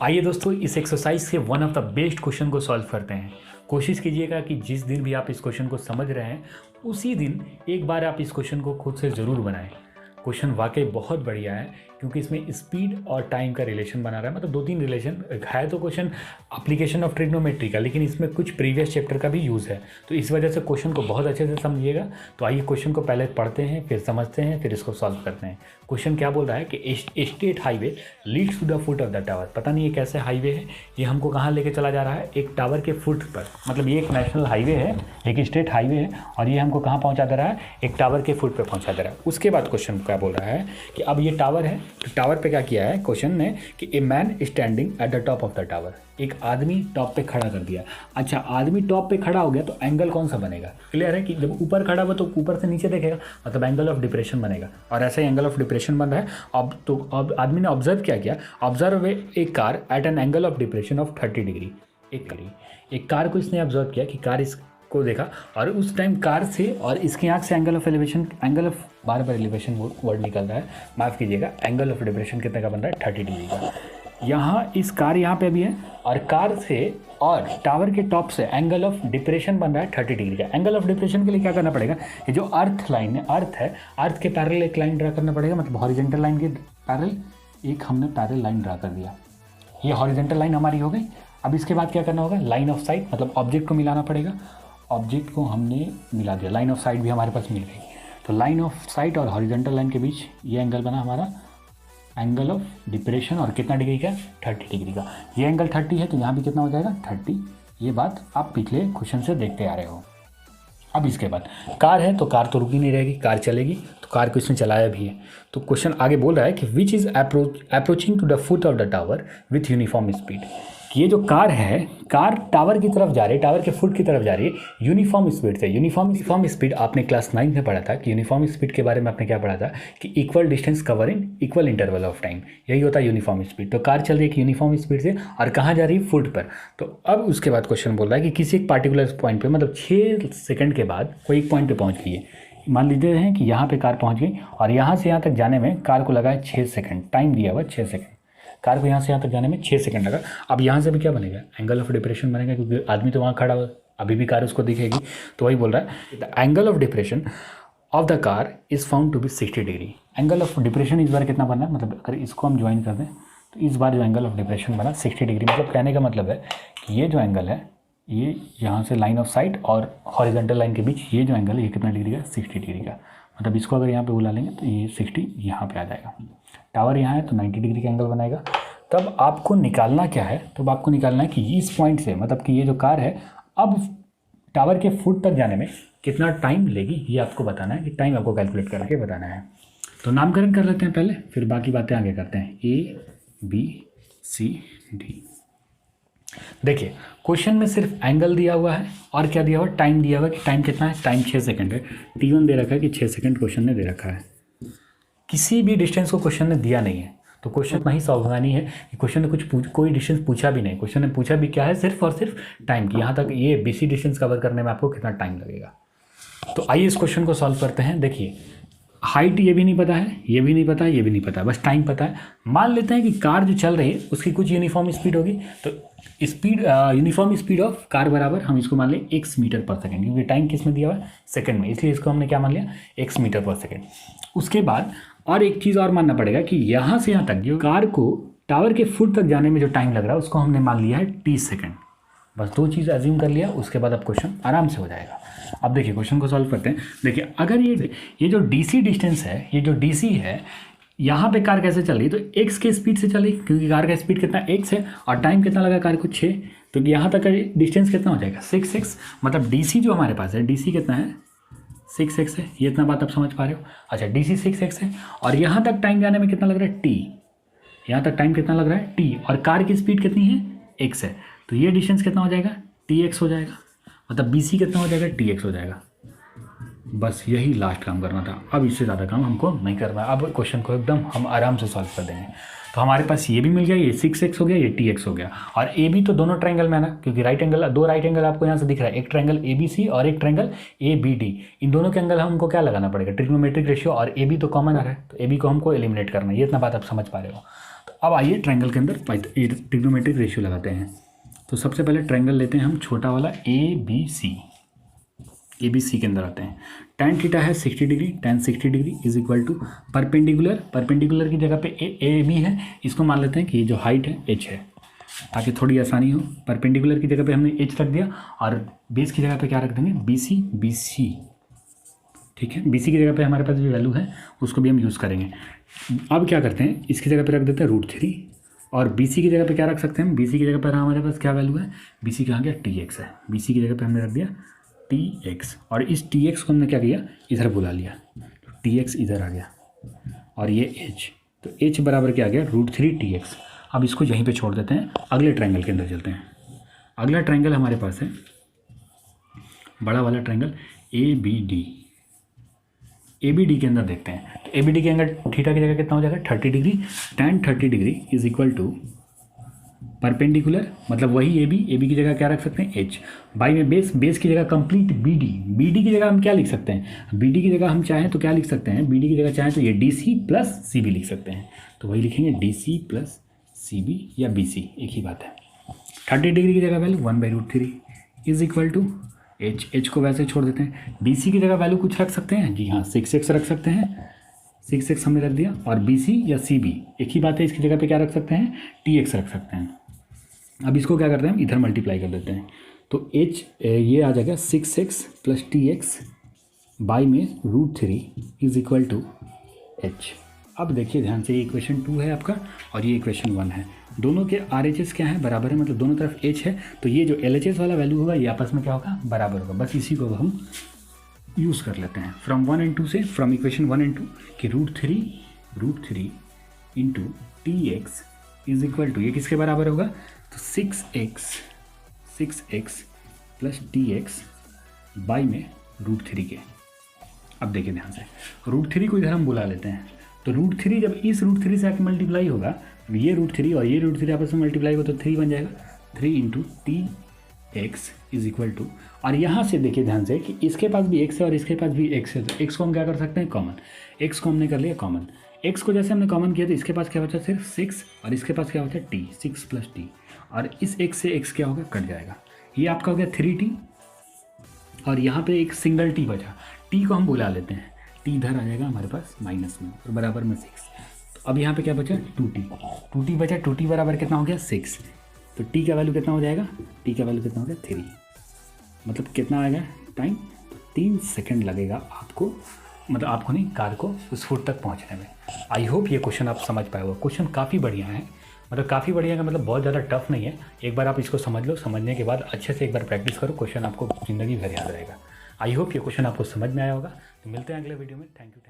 आइए दोस्तों, इस एक्सरसाइज से one of the best question को सॉल्व करते हैं। कोशिश कीजिएगा कि जिस दिन भी आप इस क्वेश्चन को समझ रहे हैं उसी दिन एक बार आप इस क्वेश्चन को खुद से ज़रूर बनाएं। क्वेश्चन वाकई बहुत बढ़िया है क्योंकि इसमें स्पीड और टाइम का रिलेशन बना रहा है, मतलब 2-3 रिलेशन है। तो क्वेश्चन एप्लीकेशन ऑफ ट्रिग्नोमेट्री का, लेकिन इसमें कुछ प्रीवियस चैप्टर का भी यूज़ है, तो इस वजह से क्वेश्चन को बहुत अच्छे से समझिएगा। तो आइए क्वेश्चन को पहले पढ़ते हैं, फिर समझते हैं, फिर इसको सॉल्व करते हैं। क्वेश्चन क्या बोल रहा है कि state highway leads to the foot of the tower. पता नहीं ये कैसे हाईवे है, ये हमको कहाँ लेके चला जा रहा है, एक टावर के फुट पर। मतलब ये एक नेशनल हाईवे है, एक स्टेट हाईवे है, और ये हमको कहाँ पहुँचा दे रहा है, एक टावर के फुट पे पहुँचा दे रहा है। उसके बाद क्वेश्चन क्या बोल रहा है कि अब ये टावर है, तो टावर पे क्या किया है क्वेश्चन ने कि a man standing at the top of the tower. एक आदमी टॉप पे खड़ा कर दिया। अच्छा, आदमी टॉप पे खड़ा हो गया तो एंगल कौन सा बनेगा? क्लियर है कि जब ऊपर खड़ा हुआ तो ऊपर से नीचे देखेगा, मतलब एंगल ऑफ डिप्रेशन बनेगा, और ऐसा ही एंगल ऑफ डिप्रेशन बन रहा है। अब आदमी ने ऑब्जर्व क्या किया, observe a car eight an angle of depression of 30 degree. एक कार को इसने ऑब्जर्व किया कि कार इसको देखा, और उस टाइम कार से और इसकी आँख से angle of elevation, angle of bar elevation word निकल रहा है, माफ़ कीजिएगा, एंगल ऑफ डिप्रेशन कितने का बन रहा है, 30 डिग्री का। यहाँ इस कार यहाँ पे भी है, और कार से और टावर के टॉप से एंगल ऑफ डिप्रेशन बन रहा है 30 डिग्री का। एंगल ऑफ डिप्रेशन के लिए क्या करना पड़ेगा, ये जो अर्थ लाइन है, अर्थ के पैरेलल एक लाइन ड्रा करना पड़ेगा, मतलब हॉरिजॉन्टल लाइन के पैरेलल एक हमने पैरेलल लाइन ड्रा कर दिया। ये हॉरिजॉन्टल लाइन हमारी हो गई। अब इसके बाद क्या करना होगा, लाइन ऑफ साइट, मतलब ऑब्जेक्ट को मिलाना पड़ेगा। ऑब्जेक्ट को हमने मिला दिया, लाइन ऑफ साइट भी हमारे पास मिल गई। तो लाइन ऑफ साइट और हॉरिजॉन्टल लाइन के बीच ये एंगल बना हमारा एंगल ऑफ डिप्रेशन, और कितना डिग्री का, 30 डिग्री का। ये एंगल 30 है तो यहाँ भी कितना हो जाएगा, 30। ये बात आप पिछले क्वेश्चन से देखते आ रहे हो। अब इसके बाद कार है तो कार तो रुकी नहीं रहेगी, कार चलेगी, तो कार को इसने चलाया भी है। तो क्वेश्चन आगे बोल रहा है कि which is approaching to the foot of the tower with uniform speed. ये जो कार है, कार टावर की तरफ जा रही है, टावर के फुट की तरफ जा रही है यूनिफॉर्म स्पीड से। यूनिफॉर्म स्पीड आपने क्लास 9 में पढ़ा था कि यूनिफॉर्म स्पीड के बारे में आपने क्या पढ़ा था कि equal distance cover in equal interval of time, यही होता है यूनिफॉर्म स्पीड। तो कार चल रही है यूनिफॉर्म स्पीड से, और कहाँ जा रही है, फुट पर। तो अब उसके बाद क्वेश्चन बोल रहा है कि किसी एक पार्टिकुलर पॉइंट पर, मतलब 6 सेकंड के बाद कोई एक पॉइंट पर पहुँच गई है। मान लीजिए हैं कि यहाँ पे कार पहुँच गई, और यहाँ से यहाँ तक जाने में कार को लगा है 6 सेकंड, टाइम दिया हुआ 6 सेकंड। कार को यहाँ से यहाँ तक जाने में 6 सेकंड लगा। अब यहाँ से भी क्या बनेगा, एंगल ऑफ डिप्रेशन बनेगा, क्योंकि आदमी तो वहाँ खड़ा हुआ, अभी भी कार उसको दिखेगी। तो वही बोल रहा है the angle of depression of the car is found to be 60 degree. Angle of depression इस बार कितना बना है, मतलब अगर इसको हम ज्वाइन कर दें तो इस बार जो एंगल ऑफ डिप्रेशन बना 60 डिग्री। मतलब कहने का मतलब है कि ये जो एंगल है, ये यहाँ से लाइन ऑफ साइट और हॉरिजॉन्टल लाइन के बीच ये जो एंगल है, ये कितना डिग्री का, 60 डिग्री का। मतलब इसको अगर यहाँ पे बुला लेंगे तो ये 60 यहाँ पे आ जाएगा। टावर यहाँ है तो 90 डिग्री का एंगल बनाएगा। तब आपको निकालना क्या है, तो आपको निकालना है कि इस पॉइंट से, मतलब कि ये जो कार है अब टावर के फुट तक जाने में कितना टाइम लेगी, ये आपको बताना है, कि टाइम आपको कैलकुलेट करके बताना है। तो नामकरण कर लेते हैं पहले, फिर बाकी बातें आगे करते हैं। ABCD। देखिए क्वेश्चन में सिर्फ एंगल दिया हुआ है, और क्या दिया हुआ है, टाइम दिया हुआ है कि टाइम कितना है, टाइम 6 सेकंड है। T1 दे रखा है कि 6 सेकंड क्वेश्चन ने दे रखा है। किसी भी डिस्टेंस को क्वेश्चन ने दिया नहीं है, तो क्वेश्चन इतना ही सावधानी है कि क्वेश्चन ने कोई डिस्टेंस पूछा भी नहीं। क्वेश्चन ने पूछा भी क्या है, सिर्फ और सिर्फ टाइम की, यहाँ तक ये BC डिस्टेंस कवर करने में आपको कितना टाइम लगेगा। तो आइए इस क्वेश्चन को सॉल्व करते हैं। देखिए हाइट ये भी नहीं पता है, ये भी नहीं पता है, ये भी नहीं पता है, बस टाइम पता है। मान लेते हैं कि कार जो चल रही है उसकी कुछ यूनिफॉर्म स्पीड होगी, तो speed uniform speed of car बराबर हम इसको मान लें x मीटर पर सेकंड, क्योंकि टाइम किस में दिया हुआ है, सेकंड में, इसलिए इसको हमने क्या मान लिया, x मीटर पर सेकंड। उसके बाद और एक चीज़ और मानना पड़ेगा कि यहाँ से यहाँ तक जो कार को टावर के फुट तक जाने में जो टाइम लग रहा है उसको हमने मान लिया है t सेकंड। बस 2 चीज़ अज्यूम कर लिया, उसके बाद अब क्वेश्चन आराम से हो जाएगा। अब देखिए क्वेश्चन को सॉल्व करते हैं। देखिए अगर ये जो DC डिस्टेंस है, ये जो DC है, यहाँ पे कार कैसे चल रही है, तो x के स्पीड से चली, क्योंकि कार का स्पीड कितना x है, और टाइम कितना लगा कार को 6, तो यहाँ तक का डिस्टेंस कितना हो जाएगा, 6x। मतलब DC जो हमारे पास है, DC कितना है, 6x है। ये इतना बात आप समझ पा रहे हो। अच्छा DC 6x है, और यहाँ तक टाइम जाने में कितना लग रहा है, t। यहाँ तक टाइम कितना लग रहा है, t, और कार की स्पीड कितनी है, x है। तो ये डिस्टेंस कितना हो जाएगा, tx हो जाएगा। मतलब BC कितना हो जाएगा, tx हो जाएगा। बस यही लास्ट काम करना था, अब इससे ज़्यादा काम हमको नहीं करना है। अब क्वेश्चन को एकदम हम आराम से सॉल्व कर देंगे। तो हमारे पास ये भी मिल गया, ये 6x हो गया, ये tx हो गया, और AB तो दोनों ट्रायंगल में है ना, क्योंकि राइट एंगल, 2 राइट एंगल आपको यहाँ से दिख रहा है, एक ट्रायंगल ABC और एक ट्रायंगल ABD। इन दोनों के एंगल हमको क्या लगाना पड़ेगा, ट्रिग्नोमेट्रिक रेशियो, और AB तो कॉमन आ रहा है, तो AB को हमको एलिमिनेट करना है। ये इतना बात आप समझ पा रहे हो। तो अब आइए ट्रायंगल के अंदर ट्रिग्नोमेट्रिक रेशियो लगाते हैं। तो सबसे पहले ट्रायंगल लेते हैं हम छोटा वाला ए बी सी के अंदर आते हैं। tan थीटा है 60 degree, tan 60 degree is equal to perpendicular की जगह पे ए बी है, इसको मान लेते हैं कि ये जो हाइट है h है, ताकि थोड़ी आसानी हो। परपेंडिकुलर की जगह पे हमने h रख दिया और बेस की जगह पे क्या रख देंगे बी सी। ठीक है, बी सी की जगह पे हमारे पास जो वैल्यू है उसको भी हम यूज़ करेंगे। अब क्या करते हैं, इसकी जगह पे रख देते हैं √3 और बी सी की जगह पे क्या रख सकते हैं, बी सी की जगह पर हमारे पास क्या वैल्यू है, बी सी कहाँ गया tx है, बी सी की जगह पे हमने रख दिया tx और इस tx को हमने क्या किया इधर बुला लिया, तो tx इधर आ गया और ये h, तो h बराबर क्या आ गया √3tx। अब इसको यहीं पे छोड़ देते हैं, अगले ट्रायंगल के अंदर चलते हैं। अगला ट्रायंगल हमारे पास है बड़ा वाला ट्रायंगल ABD के अंदर देखते हैं। तो ABD के अंदर थीटा की जगह कितना हो जाएगा 30 degree, tan 30 degree is equal to perpendicular, मतलब वही AB की जगह क्या रख सकते हैं h, बाई में बेस की जगह कंप्लीट BD की जगह हम क्या लिख सकते हैं, BD की जगह हम चाहें तो क्या लिख सकते हैं, BD की जगह चाहें तो ये DC प्लस CB लिख सकते हैं, तो वही लिखेंगे DC प्लस CB या BC, एक ही बात है। 30 डिग्री की जगह value 1/√3 is equal to h को वैसे छोड़ देते हैं। BC की जगह वैल्यू कुछ रख सकते हैं, जी हाँ 6x रख सकते हैं, 6x हमने रख दिया और BC या CB एक ही बात है, इसकी जगह पे क्या रख सकते हैं TX रख सकते हैं। अब इसको क्या करते हैं, इधर मल्टीप्लाई कर देते हैं, तो h ये आ जाएगा 6x प्लस TX बाई में √3 इज इक्वल टू h। अब देखिए ध्यान से, ये इक्वेशन 2 है आपका और ये इक्वेशन 1 है, दोनों के RHS क्या है बराबर है, मतलब दोनों तरफ h है, तो ये जो LHS वाला वैल्यू होगा ये आपस में क्या होगा बराबर होगा। बस इसी को हम यूज़ कर लेते हैं फ्रॉम 1 and 2 से, फ्रॉम इक्वेशन 1 and 2 कि √3 into TX is equal to, ये किसके बराबर होगा, तो 6x प्लस TX बाई में √3 के। अब देखिए ध्यान से, √3 को इधर हम बुला लेते हैं, तो √3 जब इस √3 से आके मल्टीप्लाई होगा, ये √3 और ये √3 आपस में मल्टीप्लाई होगा तो 3 बन जाएगा, 3 into TX is equal to, और यहाँ से देखिए ध्यान से कि इसके पास भी x है और इसके पास भी x है, तो x को हम क्या कर सकते हैं कॉमन, x को हमने कर लिया कॉमन, x को जैसे हमने कॉमन किया तो इसके पास क्या बचा सिर्फ 6 और इसके पास क्या बचा t, 6 प्लस t, और इस x से x क्या होगा कट जाएगा, ये आपका हो गया 3t और यहाँ पे एक सिंगल t बचा, t को हम बुला लेते हैं, t इधर आ जाएगा हमारे पास माइनस में और बराबर में 6, तो अब यहाँ पे क्या बचा 2t बचा, 2t बराबर कितना हो गया 6, तो t का वैल्यू कितना हो जाएगा, t का वैल्यू कितना हो गया 3, मतलब कितना आएगा टाइम, तो 3 सेकंड लगेगा आपको, मतलब आपको नहीं कार को उस फुट तक पहुंचने में। आई होप ये क्वेश्चन आप समझ पाए हो, क्वेश्चन काफ़ी बढ़िया है, मतलब काफ़ी बढ़िया का मतलब बहुत ज़्यादा टफ नहीं है, एक बार आप इसको समझ लो, समझने के बाद अच्छे से एक बार प्रैक्टिस करो, क्वेश्चन आपको ज़िंदगी भर याद रहेगा। आई होप ये क्वेश्चन आपको समझ में आया होगा। तो मिलते हैं अगले वीडियो में, थैंक यू।